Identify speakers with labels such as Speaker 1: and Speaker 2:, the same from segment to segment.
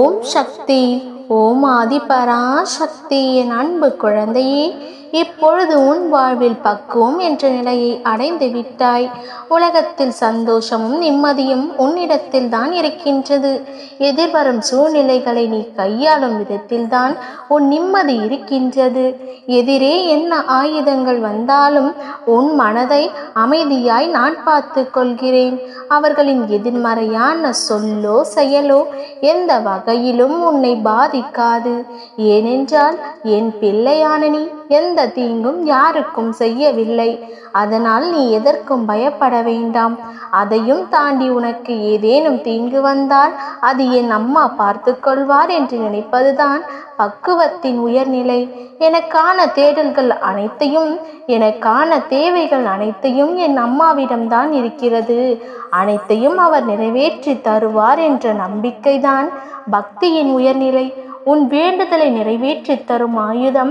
Speaker 1: ஓம் சக்தி. ஓம் ஆதிபராசக்தி. என் அன்பு குழந்தையே, இப்பொழுது உன் வாழ்வில் பக்குவம் என்ற நிலையை அடைந்து விட்டாய். உலகத்தில் சந்தோஷமும் நிம்மதியும் உன்னிடத்தில் தான் இருக்கின்றது. எதிர்வரும் சூழ்நிலைகளை நீ கையாளும் விதத்தில்தான் உன் நிம்மதி இருக்கின்றது. எதிரே என்ன ஆயுதங்கள் வந்தாலும் உன் மனதை அமைதியாய் நான் பார்த்து கொள்கிறேன். அவர்களின் எதிர்மறையான சொல்லோ செயலோ எந்த வகையிலும் உன்னை பாதிக்காது. ஏனென்றால் என் பிள்ளையான நீ எந்த தீங்கும் யாருக்கும் செய்யவில்லை. அதனால் நீ எதற்கும் பயப்பட வேண்டாம். அதையும் தாண்டி உனக்கு ஏதேனும் தீங்கு வந்தால் அது என் அம்மா பார்த்து கொள்வார் என்று நினைப்பதுதான் பக்குவத்தின் உயர்நிலை. எனக்கான தேடல்கள் அனைத்தையும், எனக்கான தேவைகள் அனைத்தையும் என் அம்மாவிடம்தான் இருக்கிறது. அனைத்தையும் அவர் நிறைவேற்றி தருவார் என்ற நம்பிக்கைதான் பக்தியின் உயர்நிலை. உன் வேண்டுதலை நிறைவேற்றி தரும் ஆயுதம்.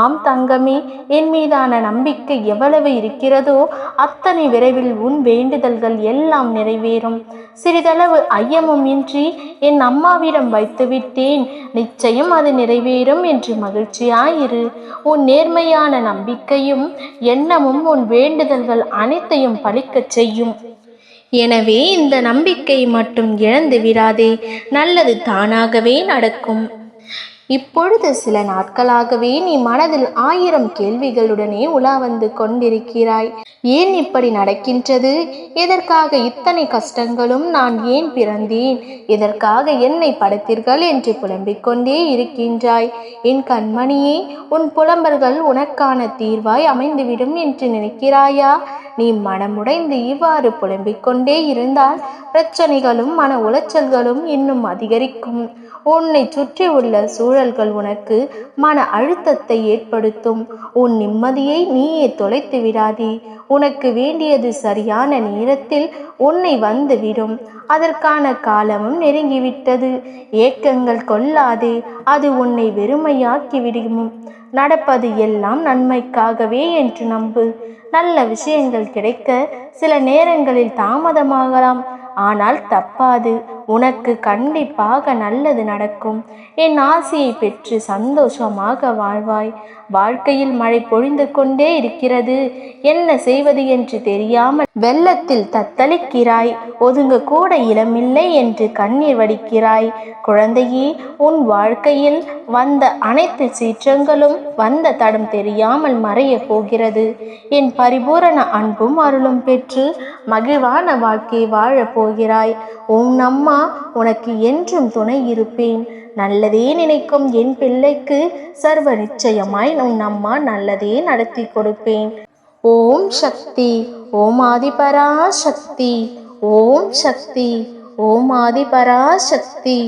Speaker 1: ஆம் தங்கமே, என் மீதான நம்பிக்கை எவ்வளவு இருக்கிறதோ அத்தனை விரைவில் உன் வேண்டுதல்கள் எல்லாம் நிறைவேறும். சிறிதளவு ஐயமும் இன்றி என் அம்மாவிடம் வைத்துவிட்டேன், நிச்சயம் அது நிறைவேறும் என்று மகிழ்ச்சியாயிரு. உன் நேர்மையான நம்பிக்கையும் எண்ணமும் உன் வேண்டுதல்கள் அனைத்தையும் பலிக்கச் செய்யும். எனவே இந்த நம்பிக்கை மட்டும் இழந்து விடாதே. நல்லது தானாகவே நடக்கும். இப்பொழுது சில நாட்களாகவே நீ மனதில் 1000 கேள்விகளுடனே உலா வந்து கொண்டிருக்கிறாய். ஏன் இப்படி நடக்கின்றது? எதற்காக இத்தனை கஷ்டங்களும்? நான் ஏன் பிறந்தேன்? எதற்காக என்னை படைத்தீர்கள் என்று புலம்பிக் கொண்டே இருக்கின்றாய். என் கண்மணியே, உன் புலம்பல்கள் உனக்கான தீர்வாய் அமைந்துவிடும் என்று நினைக்கிறாயா? நீ மனமுடைந்து இவ்வாறு புலம்பிக் கொண்டே இருந்தால் பிரச்சனைகளும் மன உளைச்சல்களும் இன்னும் அதிகரிக்கும். உன்னை சுற்றி உள்ள சூழல்கள் உனக்கு மன அழுத்தத்தை ஏற்படுத்தும். உன் நிம்மதியை நீயே தொலைத்து விடாதே. உனக்கு வேண்டியது சரியான நேரத்தில் உன்னை வந்துவிடும். அதற்கான காலமும் நெருங்கிவிட்டது. ஏக்கங்கள் கொள்ளாதே, அது உன்னை வெறுமையாக்கி விடும். நடப்பது எல்லாம் நன்மைக்காகவே என்று நம்பு. நல்ல விஷயங்கள் கிடைக்க சில நேரங்களில் தாமதமாகலாம், ஆனால் தப்பாது. உனக்கு கண்டிப்பாக நல்லது நடக்கும். என் ஆசையை பெற்று சந்தோஷமாக வாழ்வாய். வாழ்க்கையில் மழை பொழிந்து கொண்டே இருக்கிறது. என்ன செய்வது என்று தெரியாமல் வெள்ளத்தில் தத்தளிக்கிறாய். ஒதுங்க கூட இடமில்லை என்று கண்ணீர் வடிக்கிறாய். குழந்தையே, உன் வாழ்க்கையில் வந்த அனைத்து சீற்றங்களும் வந்த தடம் தெரியாமல் மறைய போகிறது. என் பரிபூரண அன்பும் அருளும் பெற்று மகிழ்வான வாழ்க்கை வாழப் போகிறாய். உன் அம்மா உனக்கு என்றும் துணை இருப்பேன். நல்லதே நினைக்கும் என் பிள்ளைக்கு சர்வ நிச்சயமாய் உன் அம்மா நல்லதே நடத்தி கொடுப்பேன். ஓம் சக்தி. ஓம் ஆதிபராசக்தி. ஓம் சக்தி. ஓம் ஆதிபராசக்தி.